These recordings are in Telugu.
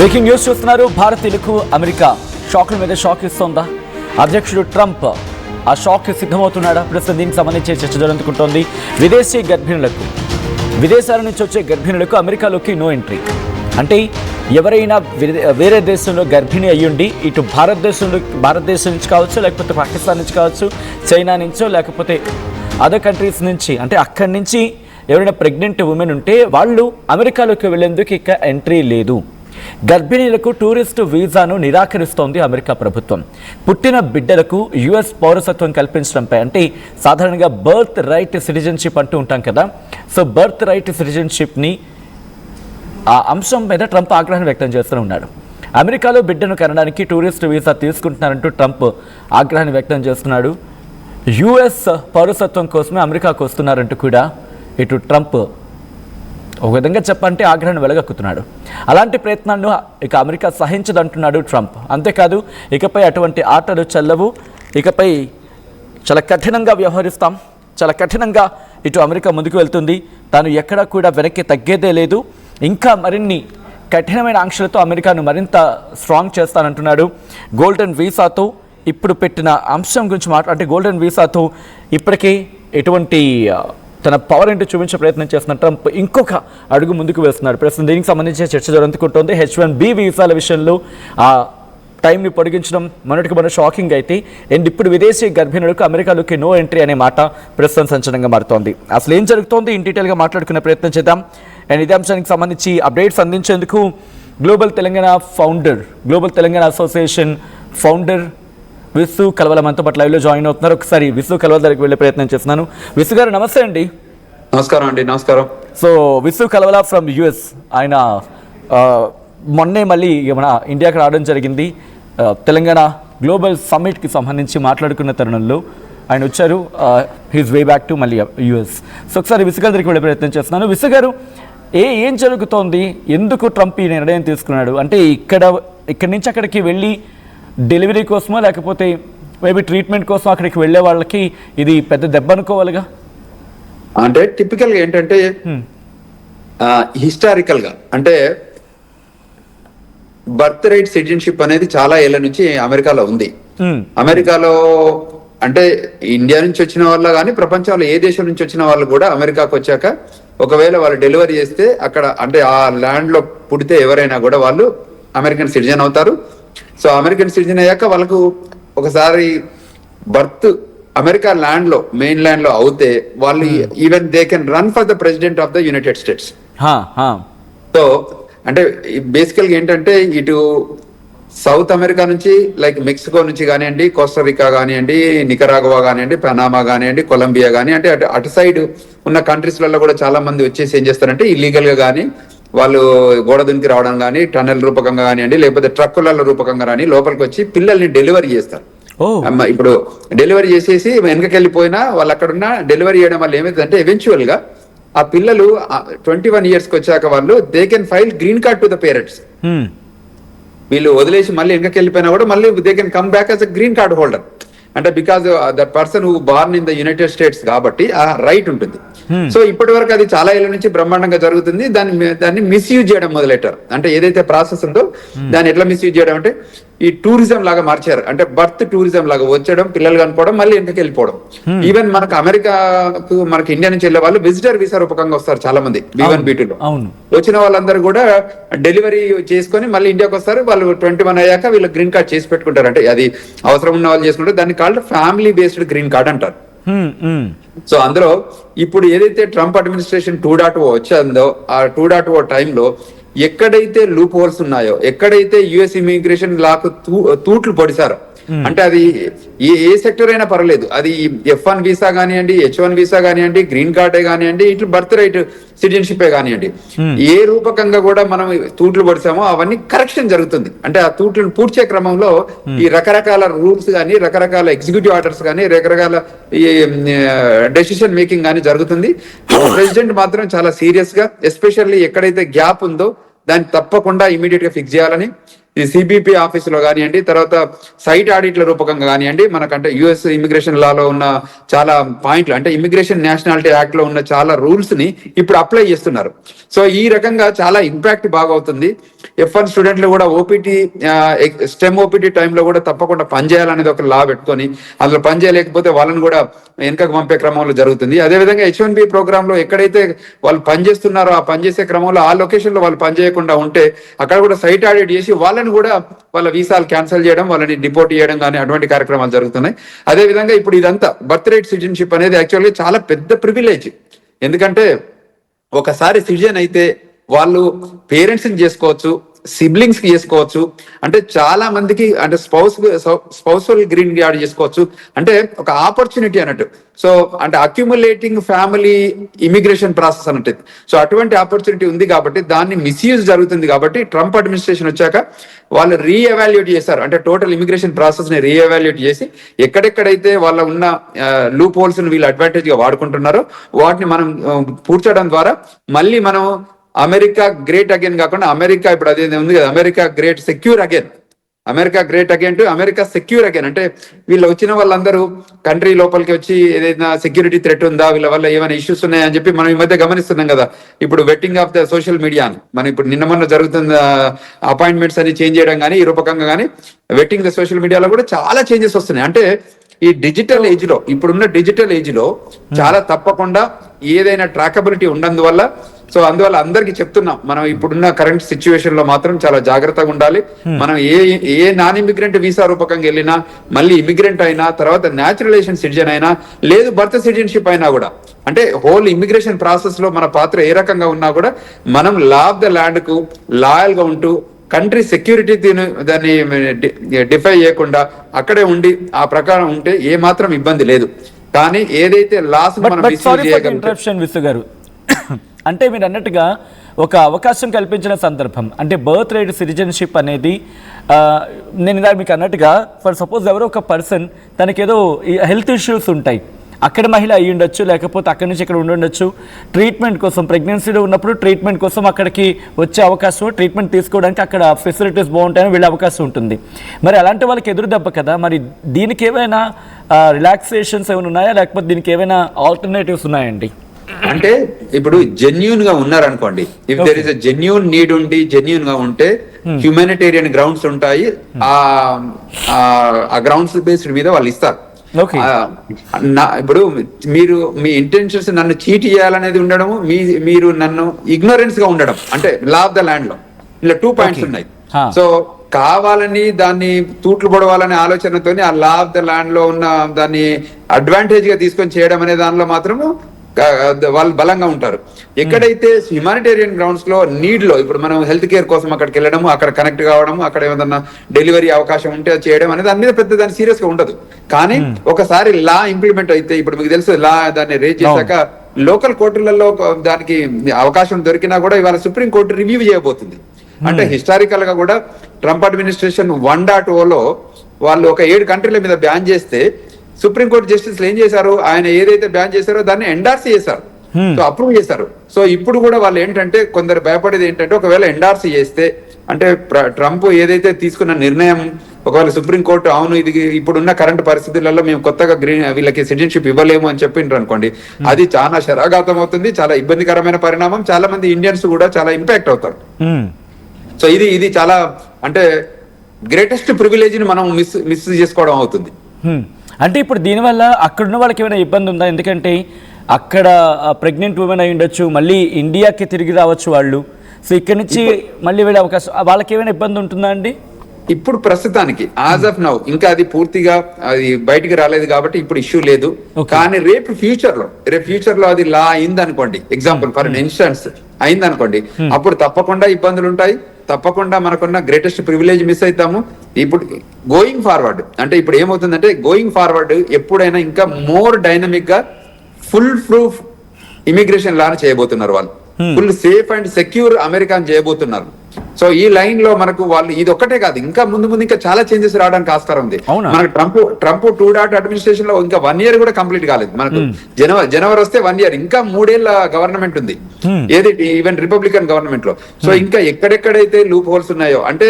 బ్రేకింగ్ న్యూస్ చూస్తున్నారు. భారతీయులకు అమెరికా షాక్ల మీద షాక్ ఇస్తోందా? అధ్యక్షుడు ట్రంప్ ఆ షాక్ సిద్ధమవుతున్నాడా? ప్రస్తుతం దీనికి సంబంధించి చర్చ జరుగుతుంటోంది. విదేశాల నుంచి వచ్చే గర్భిణులకు అమెరికాలోకి నో ఎంట్రీ. అంటే ఎవరైనా వేరే దేశంలో గర్భిణి అయ్యుండి ఇటు భారతదేశం నుంచి కావచ్చు, లేకపోతే పాకిస్తాన్ నుంచి కావచ్చు, చైనా నుంచో, లేకపోతే అదర్ కంట్రీస్ నుంచి, అంటే అక్కడి నుంచి ఎవరైనా ప్రెగ్నెంట్ ఉమెన్ ఉంటే వాళ్ళు అమెరికాలోకి వెళ్లేందుకు ఇక ఎంట్రీ లేదు. గర్భిణీలకు టూరిస్టు వీసాను నిరాకరిస్తోంది అమెరికా ప్రభుత్వం. పుట్టిన బిడ్డలకు యుఎస్ పౌరసత్వం కల్పించడంపై, అంటే సాధారణంగా బర్త్ రైట్ సిటిజన్షిప్ అంటూ ఉంటాం కదా, సో బర్త్ రైట్ సిటిజన్షిప్ని ఆ అంశం మీద ట్రంప్ ఆగ్రహం వ్యక్తం చేస్తూ ఉన్నాడు. అమెరికాలో బిడ్డను కనడానికి టూరిస్ట్ వీసా తీసుకుంటున్నారంటూ ట్రంప్ ఆగ్రహాన్ని వ్యక్తం చేస్తున్నాడు. యుఎస్ పౌరసత్వం కోసమే అమెరికాకు వస్తున్నారంటూ కూడా ఇటు ట్రంప్ ఒక విధంగా చెప్పంటే ఆగ్రహాన్ని వెలగక్కుతున్నాడు. అలాంటి ప్రయత్నాలను ఇక అమెరికా సహించదంటున్నాడు ట్రంప్. అంతేకాదు, ఇకపై అటువంటి ఆటలు చెల్లవు, ఇకపై చాలా కఠినంగా వ్యవహరిస్తాం, చాలా కఠినంగా ఇటు అమెరికా ముందుకు వెళ్తుంది, తాను ఎక్కడా కూడా వెనక్కి తగ్గేదే లేదు, ఇంకా మరిన్ని కఠినమైన ఆంక్షలతో అమెరికాను మరింత స్ట్రాంగ్ చేస్తానంటున్నాడు. గోల్డెన్ వీసాతో ఇప్పుడు పెట్టిన అంశం గురించి అంటే గోల్డెన్ వీసాతో ఇప్పటికే ఎటువంటి తన పవర్ ఏంటో చూపించే ప్రయత్నం చేస్తున్న ట్రంప్ ఇంకొక అడుగు ముందుకు వేస్తున్నాడు. ప్రస్తుతం దీనికి సంబంధించిన చర్చ జరుగుతుంటుంది. H1B వీసాల విషయంలో ఆ టైంని పొడిగించడం మొన్నటికి షాకింగ్ అయితే, అండ్ ఇప్పుడు విదేశీ గర్భిణులకు అమెరికాలోకి నో ఎంట్రీ అనే మాట ప్రస్తుతం సంచలనంగా మారుతోంది. అసలు ఏం జరుగుతోంది ఇన్ డీటెయిల్గా మాట్లాడుకునే ప్రయత్నం చేద్దాం. అండ్ ఇదే అంశానికి సంబంధించి అప్డేట్స్ అందించేందుకు గ్లోబల్ తెలంగాణ అసోసియేషన్ ఫౌండర్ విసు కలవల మనతో పాటు లైవ్లో జాయిన్ అవుతున్నారు. ఒకసారి విసు కలవల దగ్గరికి వెళ్ళే ప్రయత్నం చేస్తున్నాను. విసు గారు నమస్తే అండి. నమస్కారం అండి. నమస్కారం. So Visu Kalavala from US, ఆయన మొన్నే మళ్ళీ మన ఇండియాకి రావడం జరిగింది. తెలంగాణ గ్లోబల్ సమ్మిట్కి సంబంధించి మాట్లాడుకున్న తరుణంలో ఆయన వచ్చారు. హీస్ వే బ్యాక్ టు మళ్ళీ యుఎస్. సో ఒకసారి విసు గారి దగ్గరికి వెళ్ళే ప్రయత్నం చేస్తున్నాను. విసు గారు, ఏం జరుగుతోంది? ఎందుకు ట్రంప్ ఈ నిర్ణయం తీసుకున్నాడు? అంటే ఇక్కడి నుంచి అక్కడికి వెళ్ళి డెలివరీ కోసమో, లేకపోతే మేబీ ట్రీట్మెంట్ కోసం అక్కడికి వెళ్ళే వాళ్ళకి ఇది పెద్ద దెబ్బ అనుకోవాలిగా? అంటే టిపికల్గా ఏంటంటే హిస్టారికల్గా అంటే బర్త్ రైట్ సిటిజన్షిప్ అనేది చాలా ఏళ్ల నుంచి అమెరికాలో ఉంది. అమెరికాలో అంటే ఇండియా నుంచి వచ్చిన వాళ్ళు కానీ ప్రపంచంలో ఏ దేశం నుంచి వచ్చిన వాళ్ళు కూడా అమెరికాకు వచ్చాక ఒకవేళ వాళ్ళు డెలివరీ చేస్తే అక్కడ అంటే ఆ ల్యాండ్ లో పుడితే ఎవరైనా కూడా వాళ్ళు అమెరికన్ సిటిజన్ అవుతారు. సో అమెరికన్ సిటిజన్ అయ్యాక వాళ్ళకు ఒకసారి బర్త్ అమెరికా ల్యాండ్ లో మెయిన్ ల్యాండ్ లో అవుతే వాళ్ళు even they can run for the president of the United states. So అంటే బేసికల్గా ఏంటంటే ఇటు సౌత్ అమెరికా నుంచి లైక్ మెక్సికో నుంచి కానివ్వండి, కోస్టారికా కానివ్వండి, నికరాగువా కానివ్వండి, పనామా కానివ్వండి, కొలంబియా కానీ అంటే అటు సైడ్ ఉన్న కంట్రీస్లలో కూడా చాలా మంది వచ్చేసి ఏం చేస్తారంటే ఇల్లీగల్ గా కానీ వాళ్ళు గోడ దునికి రావడం కానీ, టన్నెల్ రూపకంగా కానివ్వండి, లేకపోతే ట్రక్కుల రూపకంగా కానీ లోపలికి వచ్చి పిల్లల్ని డెలివరీ చేస్తారు. ఇప్పుడు డెలివరీ చేసేసి వెనకకెళ్ళిపోయినా వాళ్ళు అక్కడ ఉన్న డెలివరీ చేయడం వల్ల ఏమైతుందంటే ఎవెన్చువల్ గా ఆ పిల్లలు 21 years వచ్చాక వాళ్ళు they can file green card to the parents. వీళ్ళు వదిలేసి మళ్ళీ వెనకకెళ్ళిపోయినా కూడా మళ్ళీ they can come back as a green card holder. అంటే because that person who born in the United States కాబట్టి ఆ రైట్ ఉంటుంది. సో ఇప్పటి వరకు అది చాలా ఏళ్ళ నుంచి బ్రహ్మాండంగా జరుగుతుంది. దాన్ని మిస్యూజ్ చేయడం మొదలెట్టారు. అంటే ఏదైతే ప్రాసెస్ ఉందో దాన్ని ఎట్లా మిస్యూజ్ చేయడం అంటే ఈ టూరిజం లాగా మార్చారు. అంటే బర్త్ టూరిజం లాగా వచ్చడం, పిల్లలు కనుకోవడం, మళ్ళీ వెనకకి వెళ్ళిపోవడం. ఈవెన్ మనకు అమెరికాకు మనకి ఇండియా నుంచి వెళ్ళే వాళ్ళు విజిటర్ వీసా రూపకంగా వస్తారు చాలా మంది. B1 B2లో వచ్చిన వాళ్ళందరూ కూడా డెలివరీ చేసుకొని మళ్ళీ ఇండియాకి వస్తారు. వాళ్ళు 21 అయ్యాక వీళ్ళు గ్రీన్ కార్డ్ చేసి పెట్టుకుంటారు. అంటే అది అవసరం ఉన్న వాళ్ళు చేసుకుంటారు. దాన్ని called family based green card అంటారు. సో అందులో ఇప్పుడు ఏదైతే ట్రంప్ అడ్మినిస్ట్రేషన్ 2.0 వచ్చిందో ఆ 2.0 టైంలో ఎక్కడైతే లూప్ హోల్స్ ఉన్నాయో, ఎక్కడైతే యుఎస్ ఇమిగ్రేషన్ లాకు తూట్లు పొడిచారో, అంటే అది ఏ సెక్టర్ అయినా పర్లేదు, అది F1 వీసా కానివ్వండి, H1 వీసా కానివ్వండి, గ్రీన్ కార్డే కానివ్వండి, ఇట్లా బర్త్ రైట్ సిటిజన్షిప్ కానివ్వండి, ఏ రూపకంగా కూడా మనం తూట్లు పొడిచామో అవన్నీ కరెక్షన్ జరుగుతుంది. అంటే ఆ తూట్లను పూడ్చే క్రమంలో ఈ రకరకాల రూల్స్ కానీ, రకరకాల ఎగ్జిక్యూటివ్ ఆర్డర్స్ కానీ, రకరకాల డెసిషన్ మేకింగ్ కానీ జరుగుతుంది. ప్రెసిడెంట్ మాత్రం చాలా సీరియస్ గా, ఎస్పెషల్లీ ఎక్కడైతే గ్యాప్ ఉందో దాన్ని తప్పకుండా ఇమీడియట్ గా ఫిక్స్ చేయాలని, ఈ సిబిపి ఆఫీసులో కానివ్వండి, తర్వాత సైట్ ఆడిట్ల రూపకంగా కానివ్వండి, మనకంటే యుఎస్ ఇమిగ్రేషన్ లాలో ఉన్న చాలా పాయింట్లు, అంటే ఇమిగ్రేషన్ నేషనాలిటీ యాక్ట్ లో ఉన్న చాలా రూల్స్ ని ఇప్పుడు అప్లై చేస్తున్నారు. సో ఈ రకంగా చాలా ఇంపాక్ట్ బాగా అవుతుంది. F1 స్టూడెంట్లు కూడా ఓపీటీ స్టెమ్ ఓపీటీ టైంలో కూడా తప్పకుండా పనిచేయాలనేది ఒక లా పెట్టుకొని, అందులో పని చేయలేకపోతే వాళ్ళని కూడా వెనకకు పంపే క్రమంలో జరుగుతుంది. అదేవిధంగా H1B ప్రోగ్రామ్ లో ఎక్కడైతే వాళ్ళు పనిచేస్తున్నారో ఆ పనిచేసే క్రమంలో ఆ లొకేషన్ లో వాళ్ళు పనిచేయకుండా ఉంటే అక్కడ కూడా సైట్ ఆడిట్ చేసి వాళ్ళని కూడా వాళ్ళ వీసాలు క్యాన్సిల్ చేయడం, వాళ్ళని డిపోర్ట్ చేయడం కానీ అటువంటి కార్యక్రమాలు జరుగుతున్నాయి. అదేవిధంగా ఇప్పుడు ఇదంతా బర్త్ రైట్ సిటిజన్షిప్ అనేది యాక్చువల్గా చాలా పెద్ద ప్రివిలేజ్. ఎందుకంటే ఒకసారి సిటిజన్ అయితే వాళ్ళు పేరెంట్స్ ని చేసుకోవచ్చు, సిబ్లింగ్స్ కి చేసుకోవచ్చు, అంటే చాలా మందికి అంటే స్పౌసల్ గ్రీన్ కార్డ్ చేసుకోవచ్చు, అంటే ఒక ఆపర్చునిటీ అన్నట్టు. సో అంటే అక్యుములేటింగ్ ఫ్యామిలీ ఇమిగ్రేషన్ ప్రాసెస్ అన్నట్టు. సో అటువంటి ఆపర్చునిటీ ఉంది కాబట్టి దాన్ని మిస్యూజ్ జరుగుతుంది. కాబట్టి ట్రంప్ అడ్మినిస్ట్రేషన్ వచ్చాక వాళ్ళు రీఎవాల్యుయేట్ చేశారు, అంటే టోటల్ ఇమిగ్రేషన్ ప్రాసెస్ ని రీఎవాల్యుయేట్ చేసి ఎక్కడెక్కడైతే వాళ్ళ ఉన్న లూప్ హోల్స్ ని వీళ్ళు అడ్వాంటేజ్ గా వాడుకుంటున్నారో వాటిని మనం పూడ్చడం ద్వారా మళ్ళీ మనం అమెరికా గ్రేట్ అగైన్ కాకుండా అమెరికా ఇప్పుడు అదే ఉంది కదా, America great secure again, America great again to America secure again. అంటే వీళ్ళు వచ్చిన వాళ్ళందరూ కంట్రీ లోపలికి వచ్చి ఏదైనా సెక్యూరిటీ థ్రెట్ ఉందా, వీళ్ళ వల్ల ఏమైనా ఇష్యూస్ ఉన్నాయని చెప్పి మనం ఈ మధ్య గమనిస్తున్నాం కదా. ఇప్పుడు vetting of the social media అని మనం ఇప్పుడు నిన్న మొన్న జరుగుతున్న అపాయింట్మెంట్స్ అని చేంజ్ చేయడం కానీ ఈ రూపకంగా కానీ వెట్టింగ్ ద సోషల్ మీడియాలో కూడా చాలా చేంజెస్ వస్తున్నాయి. అంటే ఈ డిజిటల్ ఏజ్ లో, ఇప్పుడున్న డిజిటల్ ఏజ్ లో చాలా తప్పకుండా ఏదైనా ట్రాకబిలిటీ ఉన్నందువల్ల, సో అందువల్ల అందరికి చెప్తున్నాం, మనం ఇప్పుడున్న కరెంట్ సిచ్యువేషన్ లో మాత్రం చాలా జాగ్రత్తగా ఉండాలి. మనం ఏ నాన్ ఇమిగ్రెంట్ వీసా రూపకంగా వెళ్ళినా, మళ్ళీ ఇమిగ్రెంట్ అయినా, తర్వాత న్యాచురలైజేషన్ సిటిజన్ అయినా, లేదు బర్త్ సిటిజన్షిప్ అయినా కూడా, అంటే హోల్ ఇమిగ్రేషన్ ప్రాసెస్ లో మన పాత్ర ఏ రకంగా ఉన్నా కూడా మనం లా ఆఫ్ ద ల్యాండ్ కు లాయల్ గా ఉంటూ కంట్రీ సెక్యూరిటీ దాన్ని డిఫై చేయకుండా అక్కడే ఉండి ఆ ప్రకారం ఉంటే ఏ మాత్రం ఇబ్బంది లేదు. కానీ ఏదైతే లాస్ గారు అంటే మీరు అన్నట్టుగా ఒక అవకాశం కల్పించిన సందర్భం, అంటే బర్త్ రైట్ సిటిజన్షిప్ అనేది నేను ఇందాక మీకు అన్నట్టుగా ఫర్ సపోజ్ ఎవరో ఒక పర్సన్ తనకేదో హెల్త్ ఇష్యూస్ ఉంటాయి, అక్కడ మహిళ అయ్యి ఉండొచ్చు, లేకపోతే అక్కడి నుంచి ఇక్కడ ఉండొచ్చు, ట్రీట్మెంట్ కోసం ప్రెగ్నెన్సీలో ఉన్నప్పుడు ట్రీట్మెంట్ కోసం అక్కడికి వచ్చే అవకాశం, ట్రీట్మెంట్ తీసుకోవడానికి అక్కడ ఫెసిలిటీస్ బాగుంటాయని వెళ్ళే అవకాశం ఉంటుంది. మరి అలాంటి వాళ్ళకి ఎదురు దెబ్బ కదా. మరి దీనికి ఏమైనా రిలాక్సేషన్స్ ఏమైనా ఉన్నాయా, లేకపోతే దీనికి ఏమైనా ఆల్టర్నేటివ్స్ ఉన్నాయండి? అంటే ఇప్పుడు జెన్యూన్ గా ఉన్నారనుకోండి, if there is a genuine need ఉండి జెన్యూన్ గా ఉంటే హ్యూమానిటేరియన్ గ్రౌండ్స్ ఉంటాయి, ఆ గ్రౌండ్స్ బేస్డ్ మీద వాళ్ళు ఇస్తారు. ఇప్పుడు మీరు మీ ఇంటెన్షన్స్ నన్ను చీట్ చేయాలనేది ఉండడము, మీరు నన్ను ఇగ్నోరెన్స్ గా ఉండడం, అంటే లా ఆఫ్ ద ల్యాండ్ లో ఇలా 2 పాయింట్స్ ఉన్నాయి. సో కావాలని దాన్ని తూట్లు పొడవాలనే ఆలోచనతో ఆ లా ఆఫ్ ద ల్యాండ్ లో ఉన్న దాన్ని అడ్వాంటేజ్ గా తీసుకొని చేయడం అనే దానిలో మాత్రము వాళ్ళు బలంగా ఉంటారు. ఎక్కడైతే హ్యుమానిటేరియన్ గ్రౌండ్స్ లో నీడ్ లో, ఇప్పుడు మనం హెల్త్ కేర్ కోసం అక్కడికి వెళ్ళడము, అక్కడ కనెక్ట్ కావడం, అక్కడ ఏదన్నా డెలివరీ అవకాశం ఉంటే చేయడం అనేది దాని మీద పెద్ద దాని సీరియస్ గా ఉండదు. కానీ ఒకసారి లా ఇంప్లిమెంట్ అయితే, ఇప్పుడు మీకు తెలుసు లా దాన్ని రేజ్ చేశాక లోకల్ కోర్టులలో దానికి అవకాశం దొరికినా కూడా ఇవాళ సుప్రీం కోర్టు రివ్యూ చేయబోతుంది. అంటే హిస్టారికల్ గా కూడా ట్రంప్ అడ్మినిస్ట్రేషన్ 1.0లో వాళ్ళు ఒక 7 కంట్రీల మీద బ్యాన్ చేస్తే సుప్రీంకోర్టు జస్టిస్లు ఏం చేశారు, ఆయన ఏదైతే బ్యాన్ చేశారో దాన్ని ఎండార్స్ చేశారు, సో అప్రూవ్ చేశారు. సో ఇప్పుడు కూడా వాళ్ళు ఏంటంటే కొందరు భయపడేది ఏంటంటే, ఒకవేళ ఎండార్స్ చేస్తే అంటే ట్రంప్ ఏదైతే తీసుకున్న నిర్ణయం ఒకవేళ సుప్రీంకోర్టు అవును ఇది ఇప్పుడున్న కరెంట్ పరిస్థితులలో మేము కొత్తగా వీళ్ళకి సిటిజన్షిప్ ఇవ్వలేము అని చెప్పిండ్రు అనుకోండి, అది చాలా శరాఘాతం అవుతుంది, చాలా ఇబ్బందికరమైన పరిణామం, చాలా మంది ఇండియన్స్ కూడా చాలా ఇంపాక్ట్ అవుతారు. సో ఇది చాలా అంటే గ్రేటెస్ట్ ప్రివిలేజ్ ని మనం మిస్ చేసుకోవడం అవుతుంది. అంటే ఇప్పుడు దీనివల్ల అక్కడున్న వాళ్ళకి ఏమైనా ఇబ్బంది ఉందా? ఎందుకంటే అక్కడ ప్రెగ్నెంట్ ఉమెన్ అయి ఉండొచ్చు, మళ్ళీ ఇండియాకి తిరిగి రావచ్చు వాళ్ళు, సో ఇక్కడ నుంచి మళ్ళీ వెళ్ళే అవకాశం, వాళ్ళకి ఏమైనా ఇబ్బంది ఉంటుందా అండి? ఇప్పుడు ప్రస్తుతానికి యాజ్ ఆఫ్ నౌ ఇంకా అది పూర్తిగా అది బయటికి రాలేదు కాబట్టి ఇప్పుడు ఇష్యూ లేదు. కానీ రేపు ఫ్యూచర్ లో అది లా అయింది అనుకోండి, ఎగ్జాంపుల్ ఫర్ ఇన్స్టెన్స్ అయింది అనుకోండి, అప్పుడు తప్పకుండా ఇబ్బందులు ఉంటాయి, తప్పకుండా మనకున్న గ్రేటెస్ట్ ప్రివిలేజ్ మిస్ అవుతాము. ఇప్పుడు గోయింగ్ ఫార్వర్డ్ అంటే ఇప్పుడు ఏమవుతుందంటే, గోయింగ్ ఫార్వర్డ్ ఎప్పుడైనా ఇంకా మోర్ డైనమిక్ గా ఫుల్ ప్రూఫ్ ఇమిగ్రేషన్ లాని చేయబోతున్నారు వాళ్ళు, ఫుల్ సేఫ్ అండ్ సెక్యూర్ అమెరికాని చేయబోతున్నారు. సో ఈ లైన్ లో మనకు వాళ్ళు ఇది ఒక్కటే కాదు, ఇంకా ముందు ఇంకా చాలా చేంజెస్ రావడానికి ఆస్కారం ఉంది. మనకు ట్రంప్ 2.0 అడ్మినిస్ట్రేషన్ లో ఇంకా 1 year కూడా కంప్లీట్ కాలేదు. మనకు జనవరి వస్తే 1 year, ఇంకా 3 ఏళ్ల గవర్నమెంట్ ఉంది, ఏది ఈవెన్ రిపబ్లికన్ గవర్నమెంట్ లో. సో ఇంకా ఎక్కడెక్కడైతే లూప్ హోల్స్ ఉన్నాయో, అంటే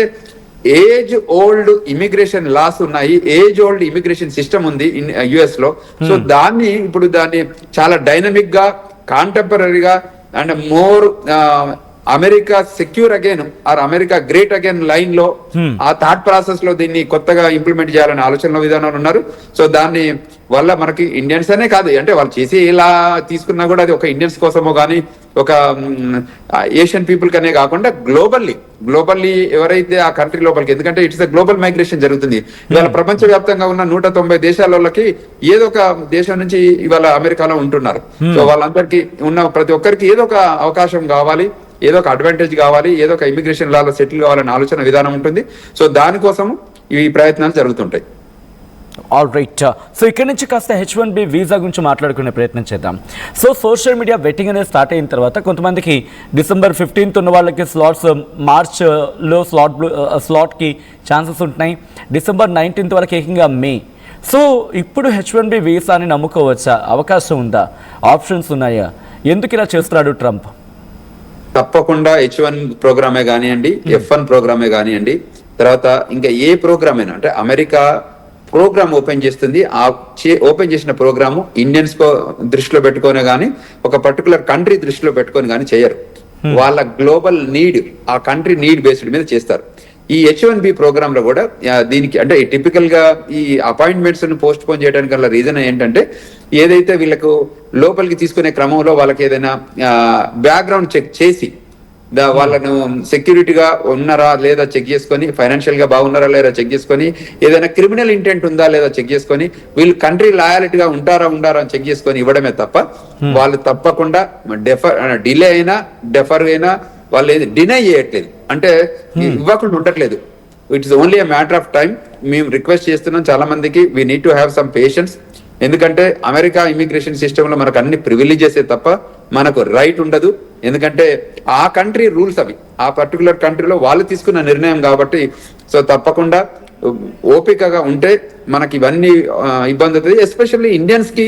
ఏజ్ ఓల్డ్ ఇమిగ్రేషన్ లాస్ ఉన్నాయి, ఏజ్ ఓల్డ్ ఇమిగ్రేషన్ సిస్టమ్ ఉంది యుఎస్ లో. సో దాన్ని ఇప్పుడు దాన్ని చాలా డైనమిక్ గా, కాంటెంపరీగా and more America secure again or America great again line లో ఆ థాట్ ప్రాసెస్ లో దీన్ని కొత్తగా ఇంప్లిమెంట్ చేయాలనే ఆలోచనలో విధానాలు ఉన్నారు. సో దాన్ని వల్ల మనకి ఇండియన్స్ అనే కాదు, అంటే వాళ్ళు చేసి ఇలా తీసుకున్నా కూడా అది ఒక ఇండియన్స్ కోసమో కానీ ఒక ఏషియన్ పీపుల్ కనే కాకుండా గ్లోబల్లీ ఎవరైతే ఆ కంట్రీ లోపలికి, ఎందుకంటే ఇట్స్ గ్లోబల్ మైగ్రేషన్ జరుగుతుంది ఇవాళ. ప్రపంచవ్యాప్తంగా ఉన్న 190 దేశాలకి ఏదో ఒక దేశం నుంచి ఇవాళ అమెరికాలో ఉంటున్నారు. సో వాళ్ళందరికీ ఉన్న ప్రతి ఒక్కరికి ఏదో ఒక అవకాశం కావాలి, ఏదో ఒక అడ్వాంటేజ్ కావాలి, ఏదో ఒక ఇమిగ్రేషన్ లాలో సెటిల్ కావాలనే ఆలోచన విధానం ఉంటుంది. సో దానికోసం ఈ ప్రయత్నాలు జరుగుతుంటాయి. All right. సో ఇక్కడ నుంచి కాస్త H1B వీసా గురించి మాట్లాడుకునే ప్రయత్నం చేద్దాం. సో సోషల్ మీడియా వెట్టింగ్ అనేది స్టార్ట్ అయిన తర్వాత కొంతమందికి December 15th ఉన్న వాళ్ళకి స్లాట్స్, మార్చ్లో స్లాట్కి ఛాన్సెస్ ఉంటున్నాయి, December 19th వరకు ఏకంగా మే. సో ఇప్పుడు H1B వీసాని నమ్ముకోవచ్చా? అవకాశం ఉందా? ఆప్షన్స్ ఉన్నాయా? ఎందుకు ఇలా చేస్తున్నాడు ట్రంప్? తప్పకుండా H1 ప్రోగ్రామే కానివ్వండి, F1 ప్రోగ్రామే కానివ్వండి, తర్వాత ఇంకా ఏ ప్రోగ్రామ్ అయినా, అంటే అమెరికా ప్రోగ్రామ్ ఓపెన్ చేస్తుంది. ఆ ఓపెన్ చేసిన ప్రోగ్రాము ఇండియన్స్ దృష్టిలో పెట్టుకొని కానీ, ఒక పర్టికులర్ కంట్రీ దృష్టిలో పెట్టుకొని కానీ చేయరు. వాళ్ళ గ్లోబల్ నీడ్, ఆ కంట్రీ నీడ్ బేస్డ్ మీద చేస్తారు. ఈ H1B ప్రోగ్రామ్ లో కూడా దీనికి అంటే టిపికల్ గా ఈ అపాయింట్మెంట్స్ పోస్ట్ పోన్ చేయడానికి గల రీజన్ ఏంటంటే, ఏదైతే వీళ్ళకు లోపలికి తీసుకునే క్రమంలో వాళ్ళకి ఏదైనా బ్యాక్గ్రౌండ్ చెక్ చేసి వాళ్ళను సెక్యూరిటీగా ఉన్నారా లేదా చెక్ చేసుకొని, ఫైనాన్షియల్ గా బాగున్నారా లేదా చెక్ చేసుకొని, ఏదైనా క్రిమినల్ ఇంటెంట్ ఉందా లేదా చెక్ చేసుకొని, వీళ్ళు కంట్రీ లాయాలిటీగా ఉండారా అని చెక్ చేసుకొని ఇవ్వడమే తప్ప వాళ్ళు తప్పకుండా డిలే అయినా డెఫర్ అయినా వాళ్ళు ఏది డినై చేయట్లేదు, అంటే ఇవ్వకుండా ఉండట్లేదు. It's only a matter of time. మేము రిక్వెస్ట్ చేస్తున్నాం చాలా మందికి, we need to have some patience. ఎందుకంటే అమెరికా ఇమిగ్రేషన్ సిస్టమ్ లో మనకు అన్ని ప్రివిలేజెస్ తప్ప మనకు రైట్ ఉండదు. ఎందుకంటే ఆ కంట్రీ రూల్స్ అవి, ఆ పర్టికులర్ కంట్రీలో వాళ్ళు తీసుకున్న నిర్ణయం కాబట్టి. సో తప్పకుండా ఓపికగా ఉంటే మనకి ఇవన్నీ ఇబ్బంది అవుతుంది. ఎస్పెషల్లీ ఇండియన్స్ కి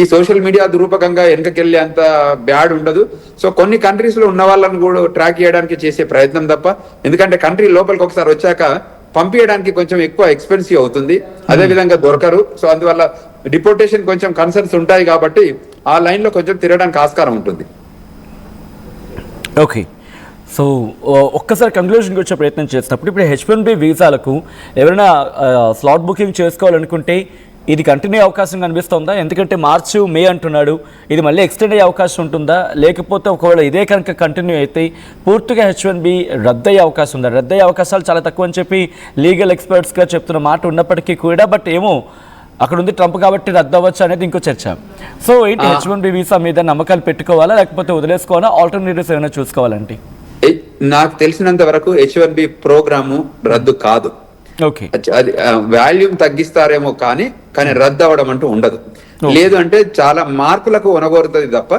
ఈ సోషల్ మీడియా రూపకంగా వెనకకెళ్ళే అంత బ్యాడ్ ఉండదు. సో కొన్ని కంట్రీస్ లో ఉన్న వాళ్ళని కూడా ట్రాక్ చేయడానికి చేసే ప్రయత్నం తప్ప, ఎందుకంటే కంట్రీ లోపలికి ఒకసారి వచ్చాక పంపించడానికి కొంచెం ఎక్కువ ఎక్స్పెన్సివ్ అవుతుంది, అదే విధంగా దొరకరు. సో అందువల్ల డిపోర్టేషన్ కొంచెం కన్సర్న్స్ ఉంటాయి కాబట్టి ఆ లైన్ లో కొంచెం తిరగడానికి ఆస్కారం ఉంటుంది. ఓకే. సో ఒక్కసారి కంక్లూజన్కి వచ్చే ప్రయత్నం చేసినప్పుడు ఇప్పుడు H1B వీసాలకు ఎవరైనా స్లాట్ బుకింగ్ చేసుకోవాలనుకుంటే ఇది కంటిన్యూ అవకాశం కనిపిస్తుందా? ఎందుకంటే మార్చి మే అంటున్నాడు, ఇది మళ్ళీ ఎక్స్టెండ్ అయ్యే అవకాశం ఉంటుందా? లేకపోతే ఒకవేళ ఇదే కనుక కంటిన్యూ అయితే పూర్తిగా H1B రద్దయ్యే అవకాశం ఉందా? రద్దయ్యే అవకాశాలు చాలా తక్కువ అని చెప్పి లీగల్ ఎక్స్పర్ట్స్గా చెప్తున్న మాట ఉన్నప్పటికీ కూడా, బట్ ఏమో అక్కడ ఉంది ట్రంప్ కాబట్టి రద్దు అవ్వచ్చు అనేది ఇంకో చర్చ. సో ఏంటి H1B వీసా మీద నమ్మకాలు పెట్టుకోవాలా లేకపోతే వదిలేసుకోవాలా? ఆల్టర్నేటివ్స్ ఏమైనా చూసుకోవాలంటే? నాకు తెలిసినంత వరకు H1B ప్రోగ్రాము రద్దు కాదు. ఓకే, అది వాల్యూమ్ తగ్గిస్తారేమో కానీ రద్దు అవ్వడం అంటూ ఉండదు. లేదు అంటే చాలా మార్పులకు ఒనగోరుతుంది తప్ప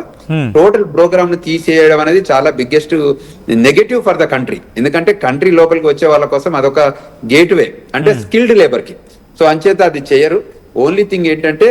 టోటల్ ప్రోగ్రామ్ ను తీసేయడం అనేది చాలా biggest negative for the country. ఎందుకంటే కంట్రీ లోపలికి వచ్చే వాళ్ళ కోసం అదొక గేట్ వే, అంటే స్కిల్డ్ లేబర్ కి. సో అంచేత అది చేయరు. ఓన్లీ థింగ్ ఏంటంటే